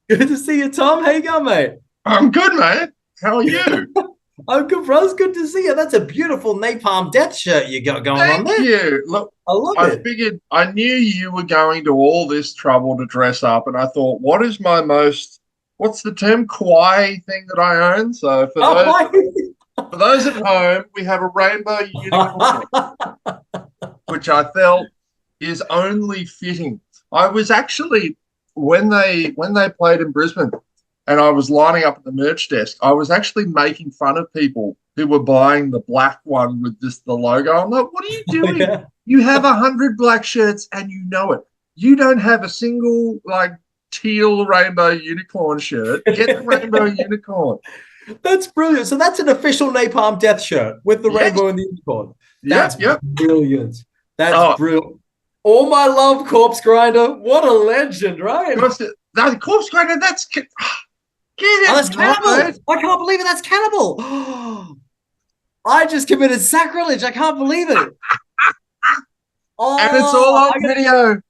Good to see you, Tom. How you going, mate? I'm good, mate. How are you? I'm good, bro. It's good to see you. That's a beautiful Napalm Death shirt you got going on Thank there. you. Look, I love I it. figured I knew you were going to all this trouble to dress up, and I thought, what's the term, kawaii thing that I own? So for those at home, we have a rainbow unicorn, which I felt is only fitting. I was actually when they played in Brisbane and I was lining up at the merch desk, I was actually making fun of people who were buying the black one with just the logo. I'm like, what are you doing? Yeah. You have 100 black shirts and you know it. You don't have a single like teal rainbow unicorn shirt. Get the rainbow unicorn. That's brilliant. So that's an official Napalm Death shirt with the Yes. rainbow and the unicorn. That's Yep. Yep. brilliant. That's Oh, brilliant. All my love, Corpse Grinder. What a legend, right? the corpse grinder. Get Oh, it that's right. cannibal. I can't believe it. That's cannibal. I just committed sacrilege. I can't believe it. And it's all Oh, on video.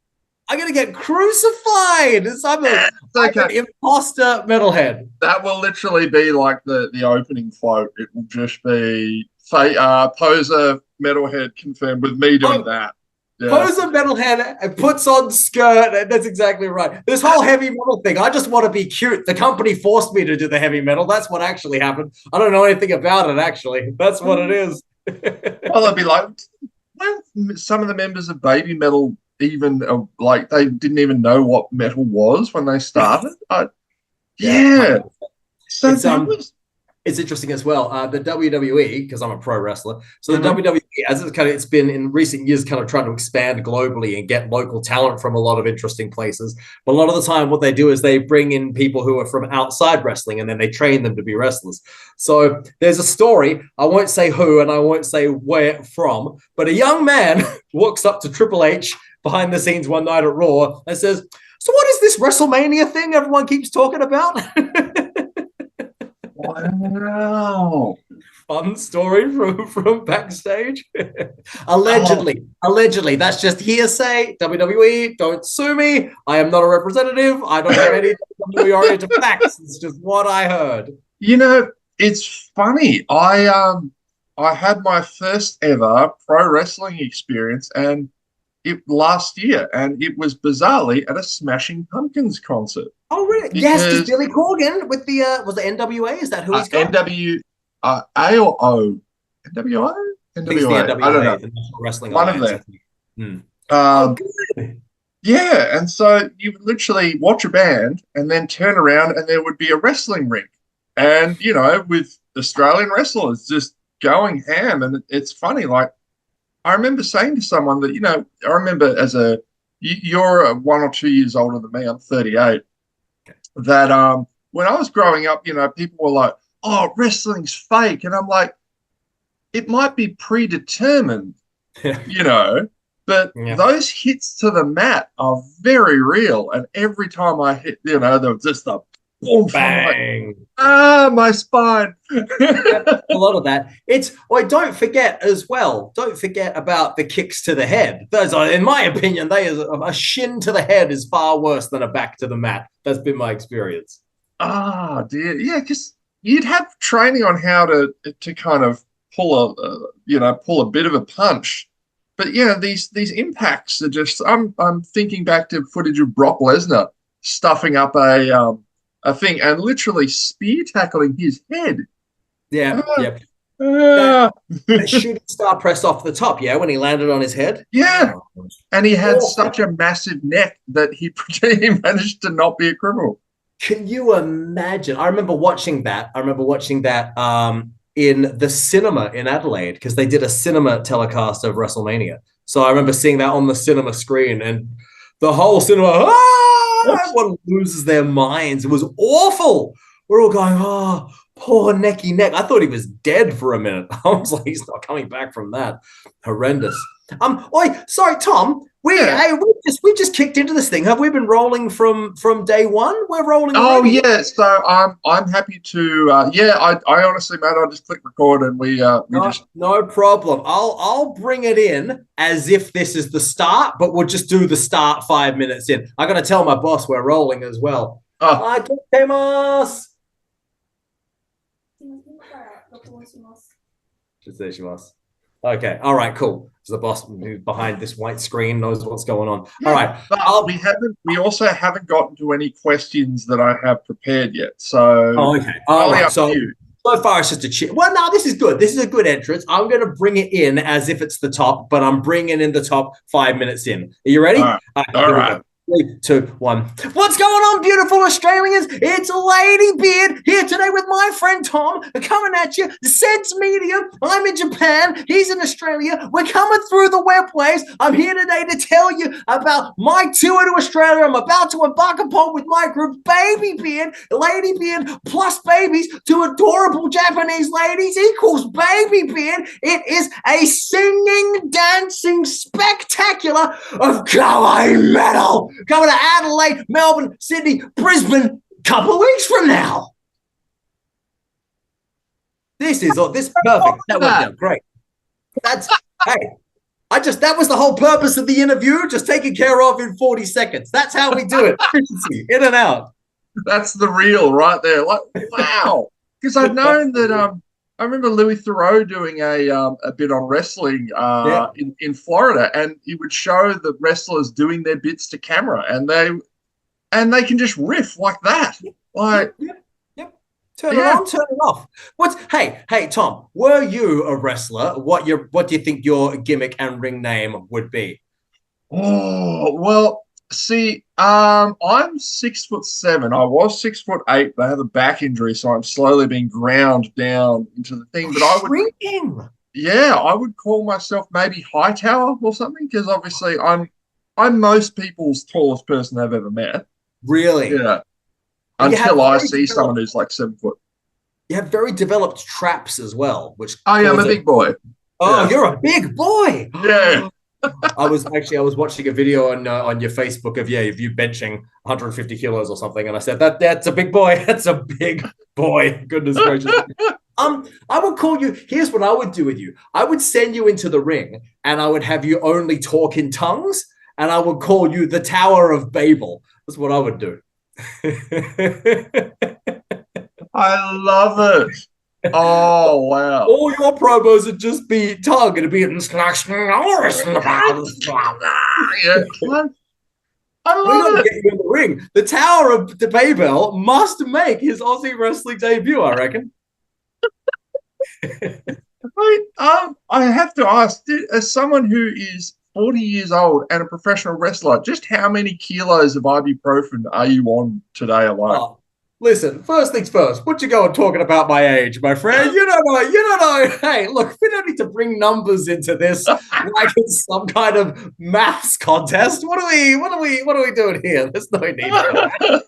I'm gonna get crucified. It's I'm okay. an imposter metalhead. That will literally be like the opening float. It will just be poser metalhead confirmed with me doing Oh, that. Yeah. poser metalhead and puts on skirt. That's exactly right. This whole heavy metal thing. I just want to be cute. The company forced me to do the heavy metal. That's what actually happened. I don't know anything about it. Actually, that's what it is. Well, I'd be like, when some of the members of Baby Metal even like they didn't even know what metal was when they started. Yeah, Yeah. So it's that was. it's interesting as well. The WWE, because I'm a pro wrestler, so the Mhm. WWE, as it's been in recent years, kind of trying to expand globally and get local talent from a lot of interesting places. But a lot of the time, what they do is they bring in people who are from outside wrestling, and then they train them to be wrestlers. So there's a story. I won't say who, and I won't say where from, but a young man walks up to Triple H behind the scenes one night at Raw and says, "So what is this WrestleMania thing everyone keeps talking about?" Wow. Fun story from backstage. Oh, allegedly, that's just hearsay. WWE, don't sue me. I am not a representative. I don't have any WWE-oriented facts. It's just what I heard. you know, it's funny. I had my first ever pro wrestling experience and it last year, and it was bizarrely at a Smashing Pumpkins concert Oh, really? Yes, just because Billy Corgan with the was the NWA? Is that who he's got? NW A or O NWO I think it's the I don't NWA, know, the National Wrestling one of Alliance. I them. think. Hmm. Oh, Um, good. yeah, and so you would literally watch a band and then turn around and there would be a wrestling ring, and with Australian wrestlers just going ham, and it's funny. Like I remember saying to someone that I remember you're 1 or 2 years older than me. I'm 38. That when I was growing up, people were like, "Oh, wrestling's fake," and I'm like, it might be predetermined, Yeah. you know, but Yeah. those hits to the mat are very real. And every time I hit, there was just a boom. I'm like, Bang. my spine. Yep, a lot of that. It's don't forget as well. Don't forget about the kicks to the head. Those are, in my opinion, they is a shin to the head is far worse than a back to the mat. That's been my experience. Ah, dear. Yeah, because you'd have training on how to kind of pull a bit of a punch. But yeah, these impacts are just. I'm thinking back to footage of Brock Lesnar stuffing up a thing and literally spear tackling his head. Yeah, Ah, yeah. That ah. that shooting star press off the top. Yeah, when he landed on his head. Yeah, Oh, and he had such awful. a massive neck that he managed to not be a criminal. Can you imagine? I remember watching that. In the cinema in Adelaide because they did a cinema telecast of WrestleMania. So I remember seeing that on the cinema screen and the whole cinema, everyone loses their minds. It was awful. We're all going, oh, poor necky neck. I thought he was dead for a minute. I was like, he's not coming back from that. Horrendous. Oi, sorry, Tom. Yeah. We just kicked into this thing. Have we been rolling from day one? We're rolling Oh already. yeah, so I'm happy to yeah, I honestly, mate, I just click record and we No, just. no problem. I'll bring it in as if this is the start, but we'll just do the start 5 minutes in. I got to tell my boss we're rolling as well. Oh, Okay. All right. Cool. So the boss who's behind this white screen knows what's going on. yeah, All right. but we also haven't gotten to any questions that I have prepared yet. So Okay. All only right. up to So you. so far it's just a chip. Well, no, this is good. This is a good entrance. I'm going to bring it in as if it's the top, but I'm bringing in the top 5 minutes in. Are you ready? All right. All right, All here we right. go. 3, 2, 1. What's going on, beautiful Australians? It's Ladybeard here today with my friend Tom, coming at you. Sense Media. I'm in Japan. He's in Australia. We're coming through the web waves. I'm here today to tell you about my tour to Australia. I'm about to embark upon with my group, BABYBEARD, Ladybeard plus babies, two adorable Japanese ladies equals BABYBEARD. It is a singing, dancing spectacular of kawaii metal. Coming to Adelaide, Melbourne, Sydney, Brisbane, couple of weeks from now. This is perfect. That went down great. That's hey. That was the whole purpose of the interview, just taken care of in 40 seconds. That's how we do it. Efficiency, in and out. That's the real right there. Like, wow. Because I've known that I remember Louis Theroux doing a bit on wrestling in Florida, and he would show the wrestlers doing their bits to camera, and they can just riff like that. Like, yep. Turn it on, turn it off. Hey, Tom, were you a wrestler? What do you think your gimmick and ring name would be? Oh, well, see, I'm 6'7". I was 6'8", but I have a back injury, so I'm slowly being ground down into the thing. But I would call myself maybe Hightower or something, because obviously I'm most people's tallest person they've ever met. Really? Yeah. Until I see someone who's like 7 foot. You have very developed traps as well, which I'm a big boy. Oh, yeah. You're a big boy. Yeah. I was watching a video on your Facebook of you benching 150 kilos or something, and I said that's a big boy. That's a big boy. Goodness gracious. I would call you. Here's what I would do with you. I would send you into the ring, and I would have you only talk in tongues, and I would call you the Tower of Babel. That's what I would do. I love it. Oh wow! All your promos would just be tongue. It'd be yeah. I love it. Get you in the ring. The Tower of the Babel must make his Aussie wrestling debut, I reckon. Wait, I have to ask, as someone who is 40 years old and a professional wrestler, just how many kilos of ibuprofen are you on today alone? Listen, first things first, what you going talking about my age, my friend? You don't know. Hey, look, we don't need to bring numbers into this like it's some kind of maths contest. What are we doing here? There's no need for that.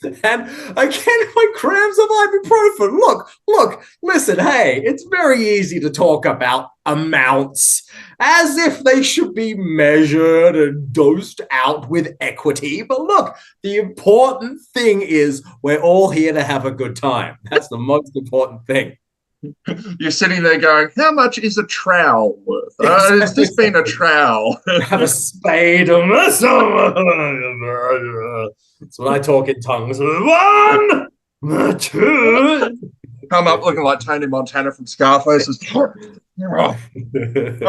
And again, my grams of ibuprofen. Look, listen, hey, it's very easy to talk about amounts as if they should be measured and dosed out with equity. But look, the important thing is we're all here to have a good time. That's the most important thing. You're sitting there going, how much is a trowel worth? Has this been a trowel? Have a spade. That's when I talk in tongues. 1, 2. Come up looking like Tony Montana from Scarface. I'm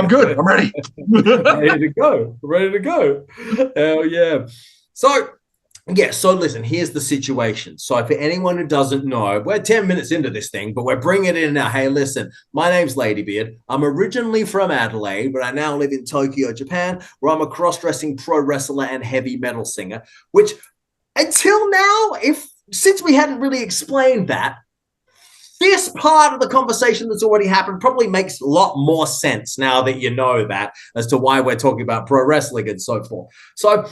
good. I'm ready. Ready to go. Hell yeah. So listen, here's the situation. So for anyone who doesn't know, we're 10 minutes into this thing, but we're bringing it in now. Hey, listen, my name's Ladybeard. I'm originally from Adelaide, but I now live in Tokyo, Japan, where I'm a cross-dressing pro wrestler and heavy metal singer, which until now, since we hadn't really explained that, this part of the conversation that's already happened probably makes a lot more sense now that you know that as to why we're talking about pro wrestling and so forth. So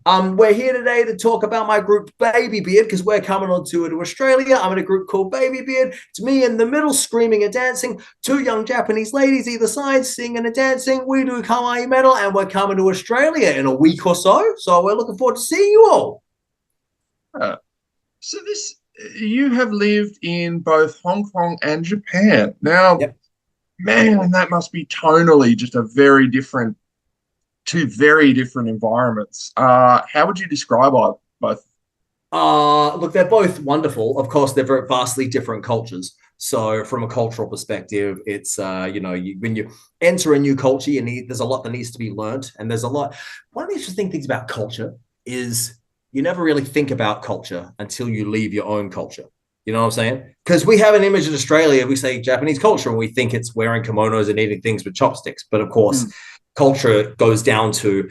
we're here today to talk about my group BABYBEARD because we're coming on tour to Australia. I'm in a group called BABYBEARD. It's me in the middle screaming and dancing, 2 young Japanese ladies either side singing and dancing. We do kawaii metal and we're coming to Australia in a week or so. So we're looking forward to seeing you all. You have lived in both Hong Kong and Japan. Now, man, that must be tonally just two very different environments. How would you describe both? Look, they're both wonderful. Of course, they're very vastly different cultures. So, from a cultural perspective, it's when you enter a new culture, there's a lot that needs to be learned, and there's a lot. One of the interesting things about culture is you never really think about culture until you leave your own culture. You know what I'm saying? Because we have an image in Australia, we say Japanese culture, and we think it's wearing kimonos and eating things with chopsticks. But of course, culture goes down to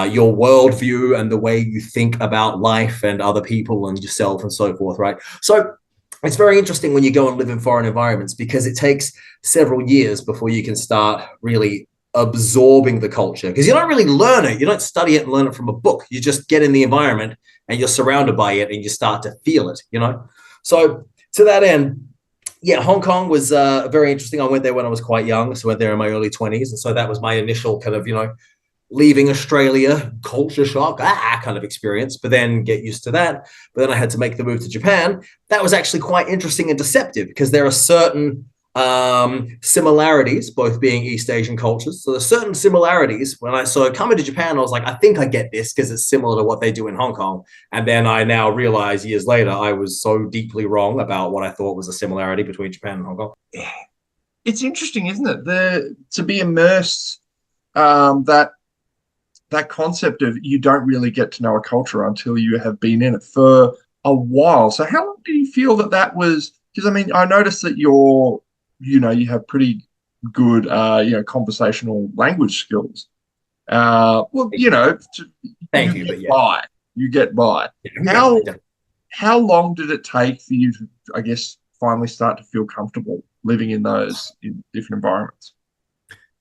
your worldview and the way you think about life and other people and yourself and so forth, right? So it's very interesting when you go and live in foreign environments because it takes several years before you can start really absorbing the culture, because you don't really learn it. You don't study it and learn it from a book. You just get in the environment and you're surrounded by it and you start to feel it, you know? So to that end, yeah, Hong Kong was very interesting. I went there when I was quite young, so I went there in my early 20s. And so that was my initial kind of, leaving Australia, culture shock, kind of experience, but then get used to that. But then I had to make the move to Japan. That was actually quite interesting and deceptive because there are certain similarities, both being East Asian cultures. So there's certain similarities. So coming to Japan, I was like, I think I get this because it's similar to what they do in Hong Kong. And then I now realize years later, I was so deeply wrong about what I thought was a similarity between Japan and Hong Kong. It's interesting, isn't it? To be immersed, that concept of you don't really get to know a culture until you have been in it for a while. So how long did you feel that was? Because I mean, I noticed that you have pretty good, conversational language skills. Thank you, you get by. How long did it take for you to, I guess, finally start to feel comfortable living in different environments?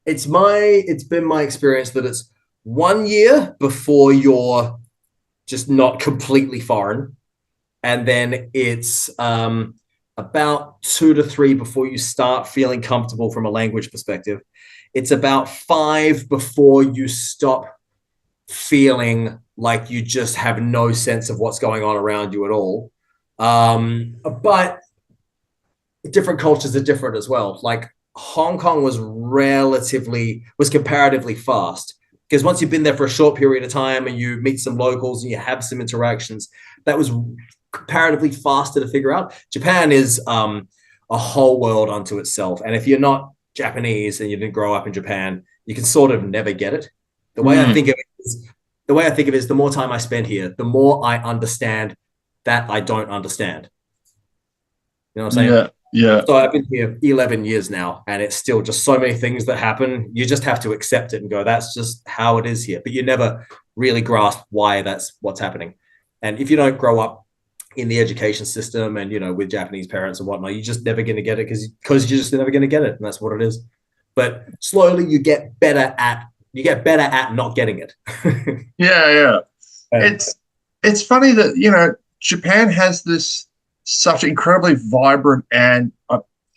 It's been my experience that it's 1 year before you're just not completely foreign, and then it's about 2 to 3 before you start feeling comfortable from a language perspective. It's about 5 before you stop feeling like you just have no sense of what's going on around you at all. But different cultures are different as well. Like Hong Kong was comparatively fast, because once you've been there for a short period of time and you meet some locals and you have some interactions, that was comparatively faster to figure out. Japan is a whole world unto itself. And if you're not Japanese and you didn't grow up in Japan, you can sort of never get it. The way I think of it is the more time I spend here, the more I understand that I don't understand. You know what I'm saying? Yeah. So I've been here 11 years now, and it's still just so many things that happen. You just have to accept it and go, that's just how it is here. But you never really grasp why that's what's happening. And if you don't grow up in the education system and, with Japanese parents and whatnot, you're just never going to get it because you're just never going to get it. And that's what it is. But slowly you get better at not getting it. Yeah. It's funny that, Japan has this such incredibly vibrant and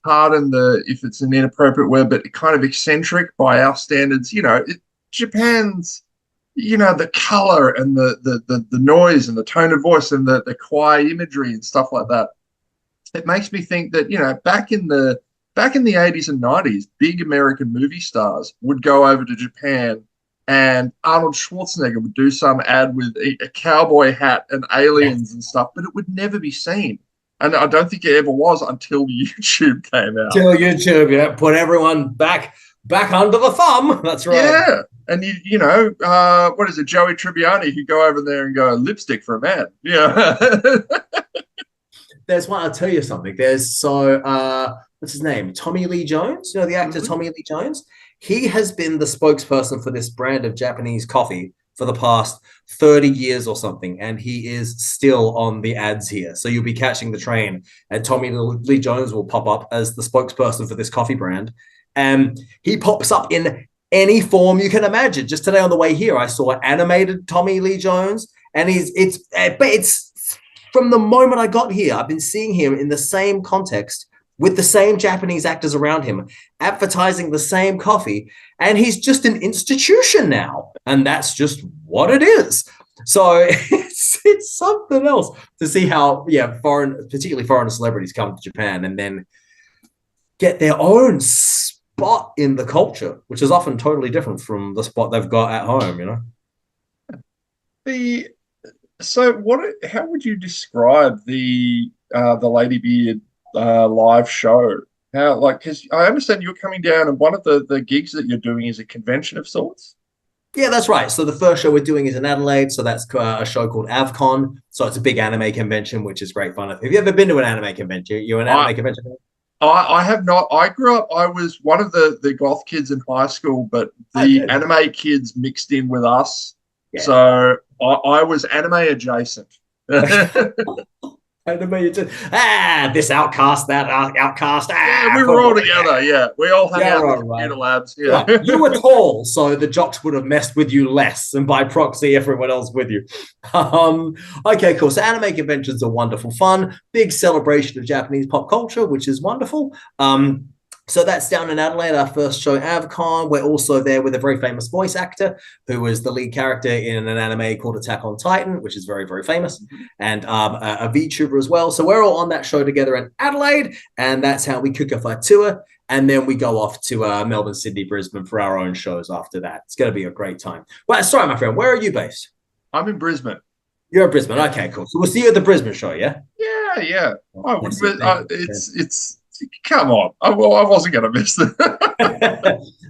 pardon if it's an inappropriate word, but kind of eccentric by our standards. Japan's, the color and the noise and the tone of voice and the kawaii imagery and stuff like that. It makes me think that, back in the 80s and 90s, big American movie stars would go over to Japan, and Arnold Schwarzenegger would do some ad with a cowboy hat and aliens and stuff, but it would never be seen. And I don't think it ever was until YouTube came out. Until YouTube, put everyone back under the thumb. That's right. Yeah. And, what is it, Joey Tribbiani, who go over there and go, lipstick for a man. Yeah. There's one, I'll tell you something. What's his name? Tommy Lee Jones? The actor Tommy Lee Jones? He has been the spokesperson for this brand of Japanese coffee for the past 30 years or something, and he is still on the ads here. So you'll be catching the train, and Tommy Lee Jones will pop up as the spokesperson for this coffee brand. And he pops up in any form you can imagine. Just today on the way here, I saw animated Tommy Lee Jones, and it's from the moment I got here, I've been seeing him in the same context with the same Japanese actors around him, advertising the same coffee, and he's just an institution now, and that's just what it is. So it's something else to see how, particularly foreign celebrities come to Japan and then get their own spot in the culture, which is often totally different from the spot they've got at home, So how would you describe the Ladybeard live show? How, like, because I understand you're coming down and one of the gigs that you're doing is a convention of sorts. Yeah, that's right. So the first show we're doing is in Adelaide. So that's a show called AvCon. So it's a big anime convention, which is great fun. Have you ever been to an anime convention? You're an I anime convention? I have not. I grew up. I was one of the goth kids in high school, but the Okay. anime kids mixed in with us, Yeah. so I was anime adjacent. This outcast, that outcast. Yeah, we were all together. Yeah, we all hung out in the Right. computer labs. Yeah. Right. You were tall, so the jocks would have messed with you less, and by proxy, everyone else with you. Okay, cool. So anime conventions are wonderful fun, big celebration of Japanese pop culture, which is wonderful. So that's down in Adelaide, our first show, AvCon. We're also there with a very famous voice actor who was the lead character in an anime called Attack on Titan, which is very, very famous, and a VTuber as well. So we're all on that show together in Adelaide, and that's how we kick off our tour. And then we go off to Melbourne, Sydney, Brisbane for our own shows after that. It's going to be a great time. Well, sorry, my friend, where are you based? I'm in Brisbane. You're in Brisbane. Okay, cool. So we'll see you at the Brisbane show, yeah? Yeah, yeah. I would, That's it. it's come on. I wasn't going to miss it.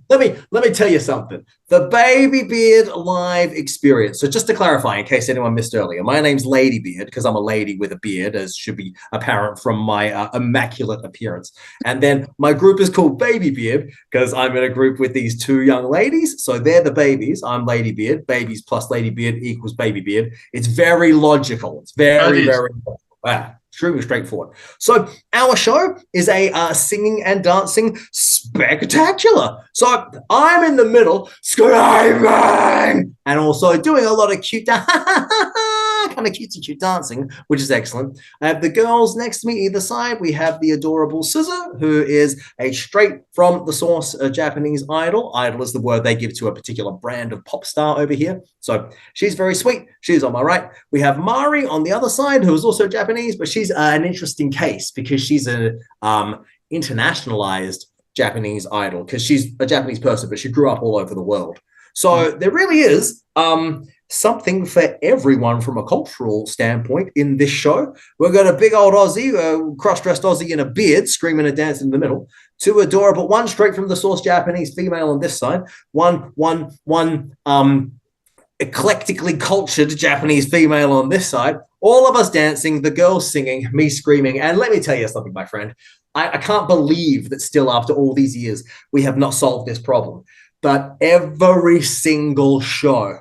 let me tell you something. The Babybeard live experience. So just to clarify, in case anyone missed earlier, my name's Ladybeard because I'm a lady with a beard, as should be apparent from my immaculate appearance. And then my group is called Babybeard because I'm in a group with these two young ladies. So they're the babies. I'm Ladybeard. Babies plus Ladybeard equals Babybeard. It's very logical. It's very logical. Extremely straightforward. So our show is a singing and dancing spectacular. So I'm in the middle screaming and also doing a lot of cute kind of cute dancing, which is excellent. I have the girls next to me either side. We have the adorable Scissor, who is a straight from the source Japanese idol. Idol is the word they give to a particular brand of pop star over here. So she's very sweet. She's on my right. We have Mari on the other side, who is also Japanese, but she's an interesting case because she's an internationalized Japanese idol because she's a Japanese person, but she grew up all over the world. So there really is something for everyone from a cultural standpoint in this show. We've got a big old Aussie, cross-dressed Aussie in a beard, screaming and dancing in the middle. Two adorable, one straight from the source Japanese female on this side, one eclectically cultured Japanese female on this side. All of us dancing, the girls singing, me screaming. And let me tell you something, my friend. I can't believe that still after all these years, we have not solved this problem. But every single show,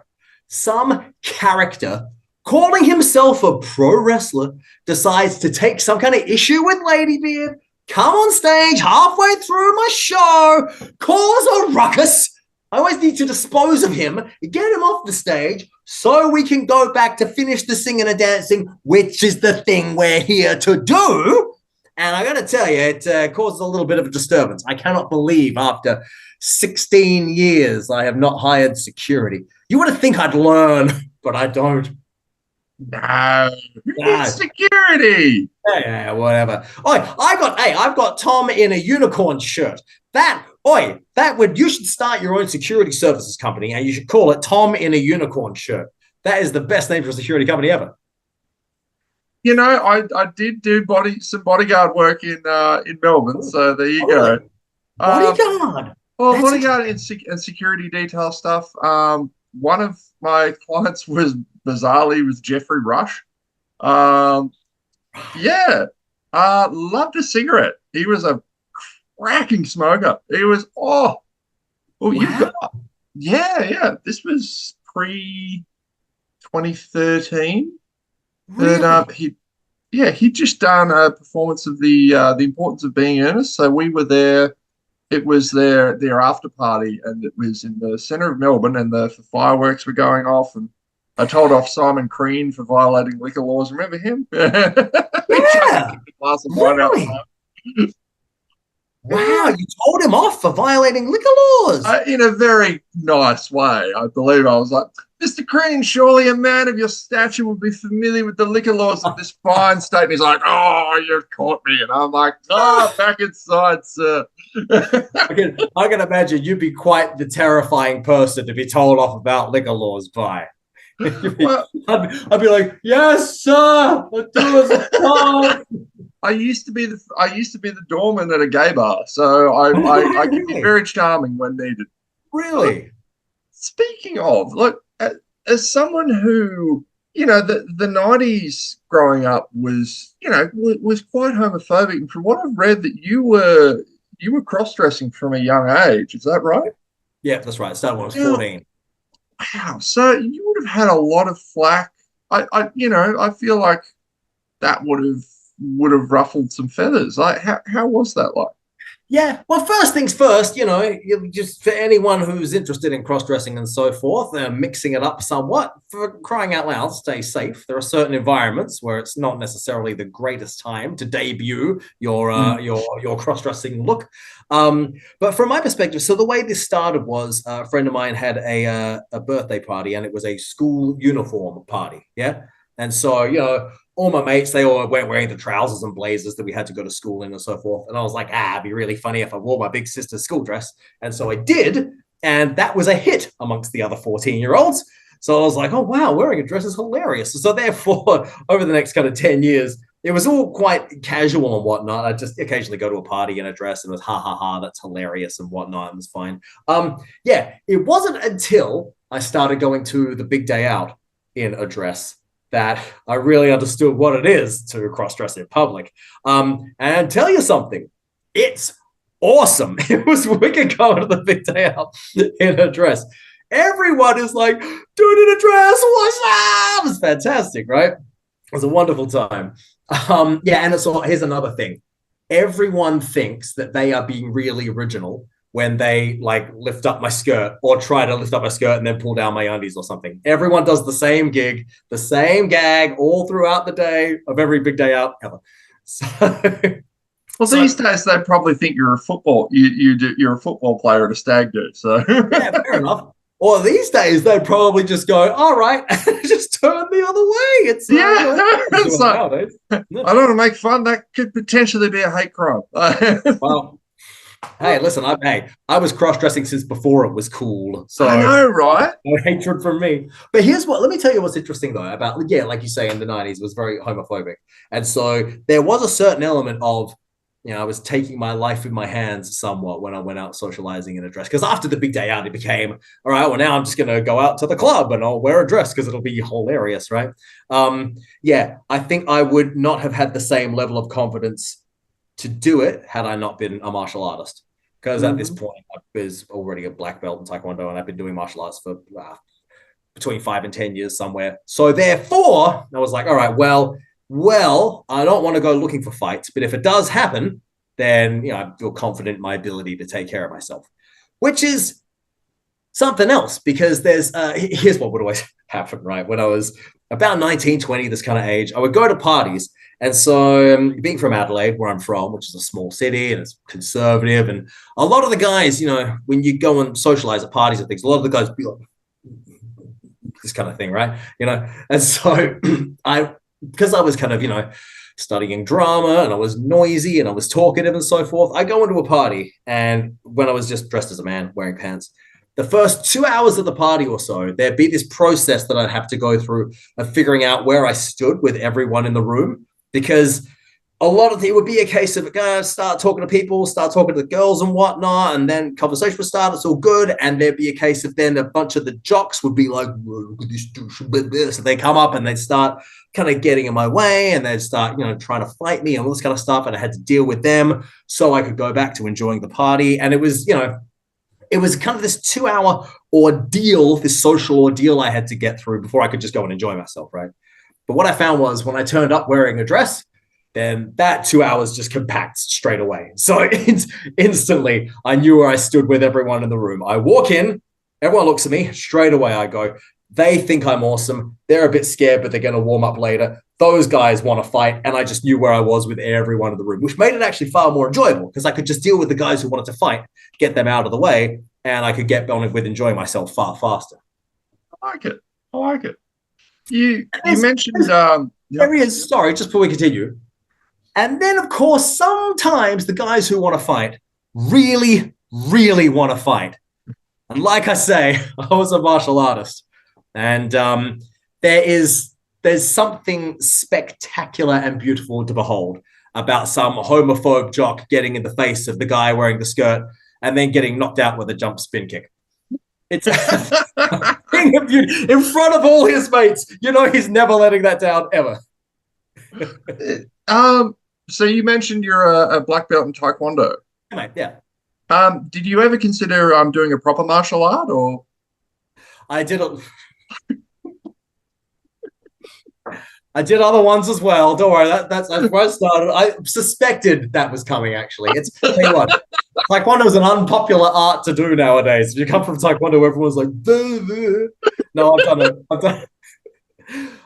some character calling himself a pro wrestler decides to take some kind of issue with Ladybeard, come on stage halfway through my show, cause a ruckus. I always need to dispose of him, get him off the stage so we can go back to finish the singing and dancing, which is the thing we're here to do. And I got to tell you, it causes a little bit of a disturbance. I cannot believe after 16 years I have not hired security. You would think I'd learn, but I don't. No, who needs security? Yeah, whatever. I've got Tom in a unicorn shirt. You should start your own security services company and you should call it Tom in a unicorn shirt. That is the best name for a security company ever. You know, I did do some bodyguard work in Melbourne, so there you go. Bodyguard. Well, bodyguard and security detail stuff. One of my clients was bizarrely with Jeffrey Rush. Yeah, loved a cigarette. He was a cracking smoker. He was yeah. This was pre 2013. Really? But he'd just done a performance of the Importance of Being Earnest. So we were there. It was their after party, and it was in the centre of Melbourne, and the fireworks were going off. And I told off Simon Crean for violating liquor laws. Remember him? Yeah. Really? Wow, you told him off for violating liquor laws. In a very nice way, I believe. I was like, Mr. Crean, surely a man of your stature would be familiar with the liquor laws of this fine state. And he's like, oh, you've caught me. And I'm like, back inside, sir. I can imagine you'd be quite the terrifying person to be told off about liquor laws by. Well, I'd be like, yes, sir. Do as a job. I used to be the doorman at a gay bar, so I can be Really? very charming when needed. Look, Really? speaking of, look, as someone who, the 90s growing up was, was quite homophobic. And from what I've read, that you were cross-dressing from a young age. Is that right? Yeah, that's right. Started when I was Yeah. 14. Wow. So you would have had a lot of flack. I feel like that would have ruffled some feathers. Like, how was that like? Yeah, well, first things first, just for anyone who's interested in cross-dressing and so forth, mixing it up somewhat, for crying out loud, stay safe. There are certain environments where it's not necessarily the greatest time to debut your cross-dressing look. But from my perspective, so the way this started was a friend of mine had a birthday party, and it was a school uniform party, yeah? And so, all my mates, they all went wearing the trousers and blazers that we had to go to school in and so forth. And I was like, it'd be really funny if I wore my big sister's school dress. And so I did. And that was a hit amongst the other 14-year-olds. So I was like, oh, wow, wearing a dress is hilarious. So therefore, over the next kind of 10 years, it was all quite casual and whatnot. I'd just occasionally go to a party in a dress and it was ha, ha, ha, that's hilarious and whatnot. It was fine. It wasn't until I started going to the big day out in a dress that I really understood what it is to cross-dress in public. And tell you something, it's awesome. It was wicked going to the big day out in a dress. Everyone is like, dude in a dress, what's up? It's fantastic, right? It was a wonderful time. And so here's another thing. Everyone thinks that they are being really original when they like lift up my skirt or try to lift up my skirt and then pull down my undies or something. Everyone does the same gig, the same gag all throughout the day of every big day out ever. So, well, these days they probably think you're a football. You're a football player at a stag do. So yeah, fair enough. Or these days they'd probably just go, all right, just turn the other way. It's it's like, I don't want to make fun. That could potentially be a hate crime. Well. Hey, listen, I was cross-dressing since before it was cool. So I know, right? No hatred from me. But let me tell you what's interesting though about, like you say, in the 90s was very homophobic. And so there was a certain element of, I was taking my life in my hands somewhat when I went out socializing in a dress. Because after the big day out, it became, all right, well, now I'm just going to go out to the club and I'll wear a dress because it'll be hilarious, right? I think I would not have had the same level of confidence to do it had I not been a martial artist. Because at this point, I was already a black belt in Taekwondo and I've been doing martial arts for between 5 and 10 years somewhere. So therefore, I was like, all right, well, I don't want to go looking for fights, but if it does happen, then, I feel confident in my ability to take care of myself, which is something else because here's what would always happen, right? When I was about 19, 20, this kind of age, I would go to parties. And so being from Adelaide, where I'm from, which is a small city and it's conservative, and a lot of the guys, when you go and socialize at parties and things, a lot of the guys be like this kind of thing, right? And so because I was kind of, studying drama and I was noisy and I was talkative and so forth, I go into a party and when I was just dressed as a man wearing pants, the first 2 hours of the party or so, there'd be this process that I'd have to go through of figuring out where I stood with everyone in the room. Because a lot of it would be a case of start talking to people, start talking to the girls and whatnot, and then conversation would start. It's all good, and there'd be a case of then a bunch of the jocks would be like, "Look at this douche," so they come up and they'd start kind of getting in my way, and they'd start trying to fight me and all this kind of stuff, and I had to deal with them so I could go back to enjoying the party. And it was it was kind of this 2-hour ordeal, this social ordeal I had to get through before I could just go and enjoy myself, right? But what I found was when I turned up wearing a dress, then that 2 hours just compacts straight away. So instantly, I knew where I stood with everyone in the room. I walk in, everyone looks at me, straight away I go, they think I'm awesome. They're a bit scared, but they're going to warm up later. Those guys want to fight, and I just knew where I was with everyone in the room, which made it actually far more enjoyable because I could just deal with the guys who wanted to fight, get them out of the way, and I could get on with enjoying myself far faster. I like it. You mentioned areas. Sorry, just before we continue. And then, of course, sometimes the guys who want to fight really, really want to fight. And like I say, I was a martial artist. And there's something spectacular and beautiful to behold about some homophobe jock getting in the face of the guy wearing the skirt and then getting knocked out with a jump spin kick. It's a thing of beauty in front of all his mates. You know, he's never letting that down ever. So you mentioned you're a black belt in Taekwondo. Yeah, mate, yeah. Did you ever consider doing a proper martial art, or? I did other ones as well. Don't worry, that's where I started. I suspected that was coming, actually. It's tell you what, Taekwondo is an unpopular art to do nowadays. If you come from Taekwondo, everyone's like, duh. No,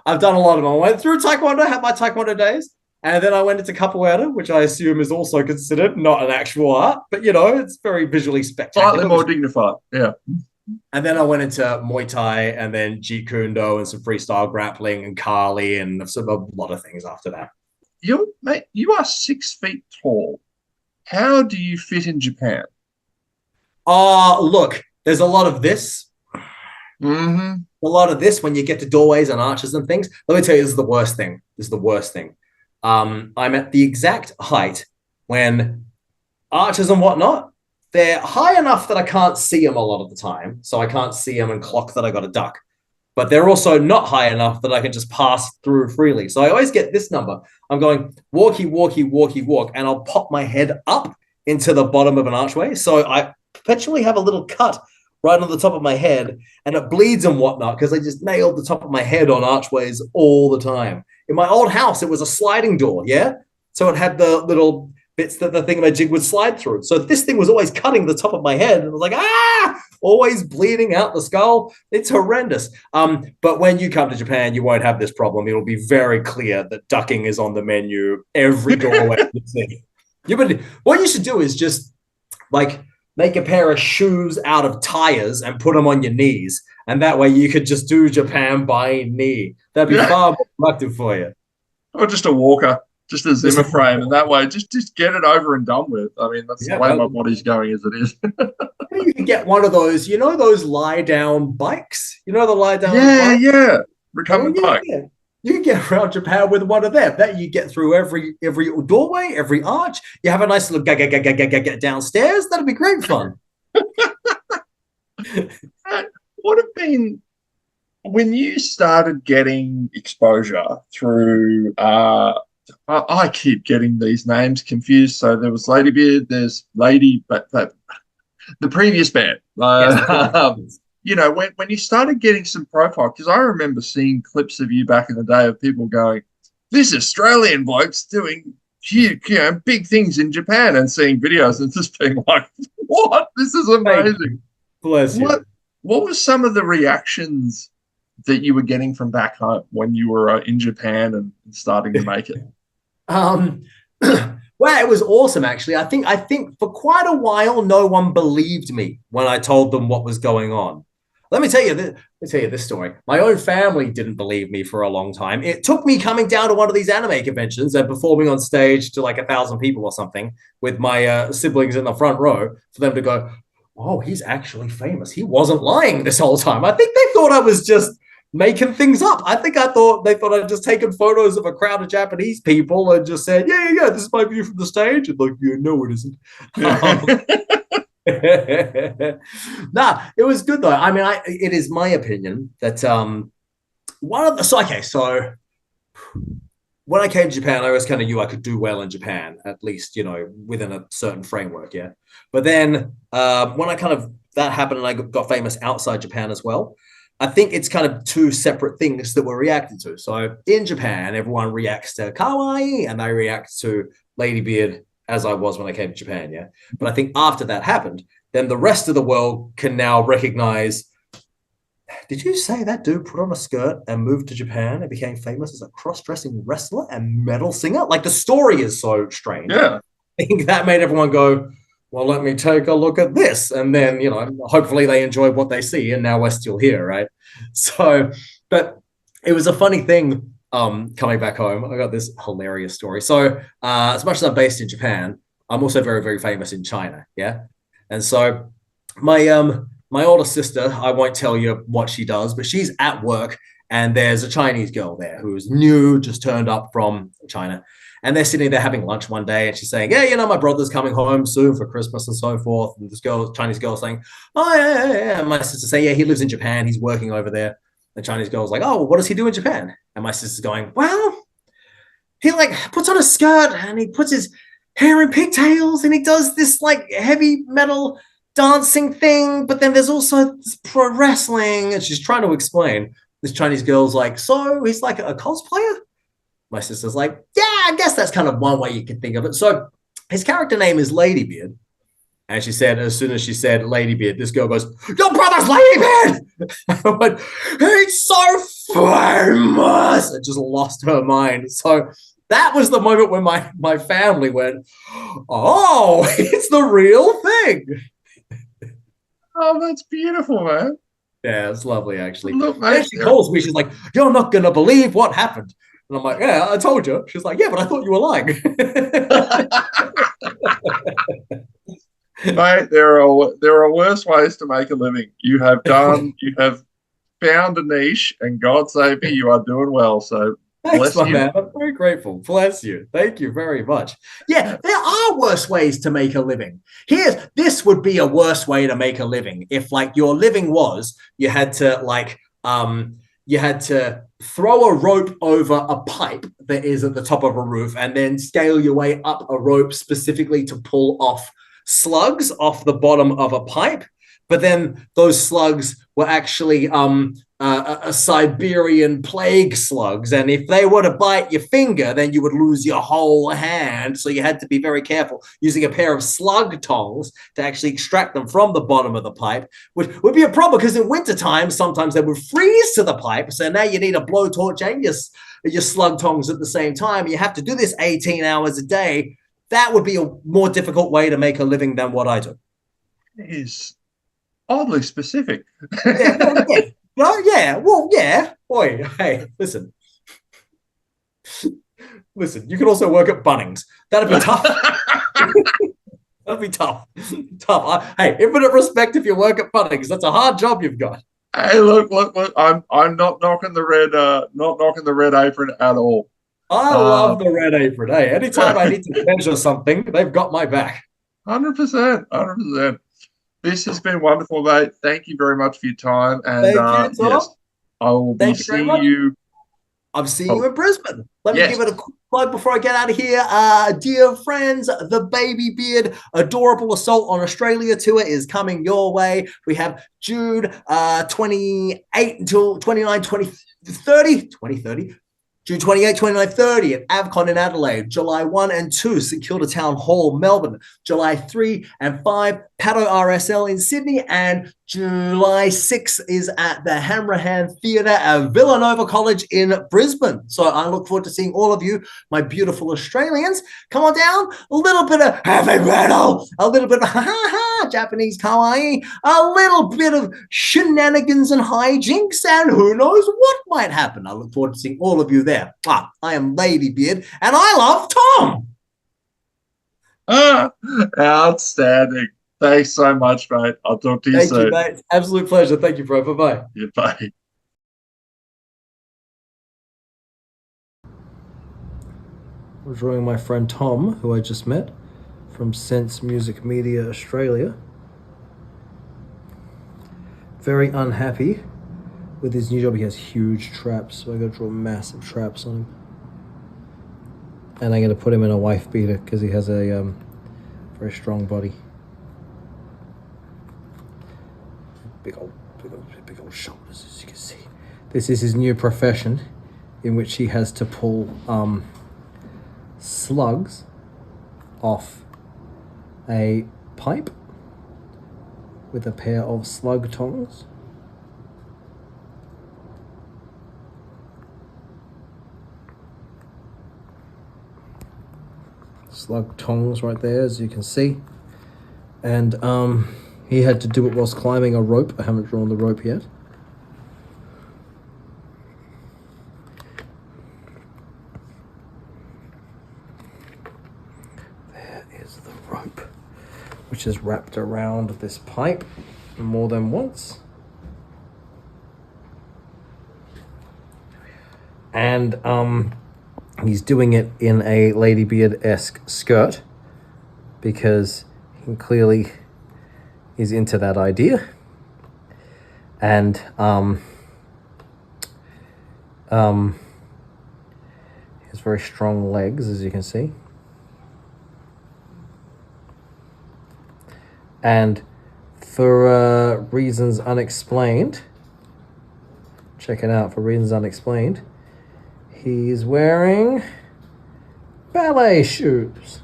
I've done a lot of them. I went through Taekwondo, had my Taekwondo days, and then I went into capoeira, which I assume is also considered not an actual art, but you know, it's very visually spectacular. Slightly more dignified, yeah. And then I went into Muay Thai and then Jeet Kune Do and some freestyle grappling and Kali and a lot of things after that. Mate, you are 6 feet tall. How do you fit in Japan? Look, there's a lot of this. Mm-hmm. A lot of this when you get to doorways and arches and things. Let me tell you, this is the worst thing. I'm at the exact height when arches and whatnot, they're high enough that I can't see them a lot of the time. So I can't see them and clock that I got to duck. But they're also not high enough that I can just pass through freely. So I always get this number. I'm going walkie, walk, and I'll pop my head up into the bottom of an archway. So I perpetually have a little cut right on the top of my head, and it bleeds and whatnot because I just nailed the top of my head on archways all the time. In my old house, it was a sliding door, yeah? So it had the little bits that the thingamajig would slide through. So this thing was always cutting the top of my head, and I was like, always bleeding out the skull. It's horrendous. But when you come to Japan, you won't have this problem. It'll be very clear that ducking is on the menu every doorway you see. What you should do is just like make a pair of shoes out of tires and put them on your knees. And that way you could just do Japan by knee. That'd be far more productive for you. Or just a walker, just a Zimmer frame. And that way, just get it over and done with. I mean, that's the way my body's going as it is. You can get one of those, you know, those lie-down bikes? You know the lie-down bike? Yeah. Recumbent bike. Yeah. You can get around Japan with one of them. That you get through every doorway, every arch. You have a nice little get downstairs. That'd be great fun. What have been when you started getting exposure through? I keep getting these names confused. So there was Ladybeard. There's Lady, but the previous band. You know, when you started getting some profile, because I remember seeing clips of you back in the day of people going, this Australian bloke's doing huge, big things in Japan, and seeing videos and just being like, what? This is amazing. Bless you. What were some of the reactions that you were getting from back home when you were in Japan and starting to make it? Well, it was awesome, actually. I think for quite a while, no one believed me when I told them what was going on. Let me tell you this story. My own family didn't believe me for a long time. It took me coming down to one of these anime conventions and performing on stage to like 1,000 people or something with my siblings in the front row for them to go, oh, he's actually famous. He wasn't lying this whole time. I think they thought I was just making things up. They thought I'd just taken photos of a crowd of Japanese people and just said, yeah, this is my view from the stage. And like, yeah, no, it isn't. Nah, it was good though. I mean, it is my opinion that so when I came to Japan, I always kind of knew I could do well in Japan, at least, you know, within a certain framework, yeah. But then when that happened and I got famous outside Japan as well, I think it's kind of two separate things that we're reacting to. So in Japan, everyone reacts to kawaii and they react to Ladybeard as I was when I came to Japan, yeah. But I think after that happened, then the rest of the world can now recognize, did you say that dude put on a skirt and moved to Japan and became famous as a cross-dressing wrestler and metal singer? Like the story is so strange. Yeah. I think that made everyone go, well, let me take a look at this. And then, you know, hopefully they enjoy what they see and now we're still here, right? So, but it was a funny thing coming back home. I got this hilarious story. So as much as I'm based in Japan, I'm also very, very famous in China, yeah? And so my my older sister, I won't tell you what she does, but she's at work, and there's a Chinese girl there who's new, just turned up from China. And they're sitting there having lunch one day, and she's saying, "Yeah, you know, my brother's coming home soon for Christmas and so forth." And this girl, Chinese girl, saying, "Oh, yeah." And my sister saying, "Yeah, he lives in Japan. He's working over there." The Chinese girl's like, "Oh, well, what does he do in Japan?" And my sister's going, "Well, he like puts on a skirt and he puts his hair in pigtails and he does this like heavy metal dancing thing, but then there's also this pro wrestling." And she's trying to explain. This Chinese girl's like, "So he's like a cosplayer?" My sister's like, "Yeah, I guess that's kind of one way you can think of it." So his character name is Ladybeard. And she said, as soon as she said Ladybeard, this girl goes, "Your brother's Ladybeard!" I went, "He's so famous!" I just lost her mind. So that was the moment when my family went, "Oh, it's the real thing." Oh, that's beautiful, man. Yeah, it's lovely, actually. Look, And then mate. she calls me. She's like, "You're not going to believe what happened." And I'm like, "Yeah, I told you." She's like, "Yeah, but I thought you were lying." Mate, there are worse ways to make a living. You have found a niche, and God save me, you are doing well. So Thanks, bless my you. man. I'm very grateful. Bless you. Thank you very much. Yeah, there are worse ways to make a living. This would be a worse way to make a living if, like, your living was you had to throw a rope over a pipe that is at the top of a roof and then scale your way up a rope specifically to pull off slugs off the bottom of a pipe. But then those slugs were actually a Siberian plague slugs. And if they were to bite your finger, then you would lose your whole hand. So you had to be very careful using a pair of slug tongs to actually extract them from the bottom of the pipe, which would be a problem because in wintertime, sometimes they would freeze to the pipe. So now you need a blowtorch and your slug tongs at the same time. You have to do this 18 hours a day. That would be a more difficult way to make a living than what I do. It is oddly specific. Yeah, well, yeah. No, yeah, well, yeah. Boy, hey, listen. Listen, you could also work at Bunnings. That'd be tough. That'd be tough. Tough. Hey, infinite respect if you work at Bunnings. That's a hard job you've got. Hey, look! I'm not knocking the red apron at all. I love the red apron. Hey, anytime I need to measure something, they've got my back. 100%, 100%. This has been wonderful, mate. Thank you very much for your time. And Thank you, Tom. yes, I will be seeing you. I'm seeing you in Brisbane. Let me Yes. give it a quick plug before I get out of here. Dear friends, the Babybeard Adorable Assault on Australia tour is coming your way. We have June 28 until 29, 2030. June 28, 29, 30 at AvCon in Adelaide. July 1 and 2, St Kilda Town Hall, Melbourne. July 3 and 5, Paddo RSL in Sydney. And July 6 is at the Hanrahan Theatre at Villanova College in Brisbane. So I look forward to seeing all of you, my beautiful Australians. Come on down. A little bit of heavy metal, a little bit of Japanese kawaii, a little bit of shenanigans and hijinks, and who knows what might happen. I look forward to seeing all of you there. I am Ladybeard, and I love Tom. Outstanding. Thanks so much, mate. I'll talk to you soon. Thank you, mate. Absolute pleasure. Thank you, bro. Bye-bye. Yeah, bye. I'm drawing my friend Tom, who I just met from Sense Music Media Australia. Very unhappy with his new job. He has huge traps, so I gotta draw massive traps on him. And I'm gonna put him in a wife beater because he has a very strong body. Big old shoulders, as you can see. This is his new profession, in which he has to pull slugs off a pipe with a pair of slug tongs. Slug tongs right there, as you can see. And he had to do it whilst climbing a rope. I haven't drawn the rope yet. There is the rope, which is wrapped around this pipe. more than once. And he's doing it in a Ladybeard-esque skirt because he clearly is into that idea. And he has very strong legs, as you can see. And for reasons unexplained, check it out, for reasons unexplained, he's wearing ballet shoes.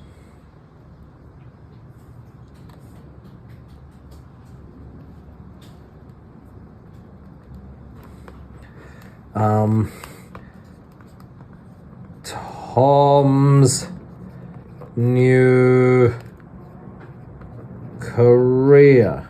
Tom's new career.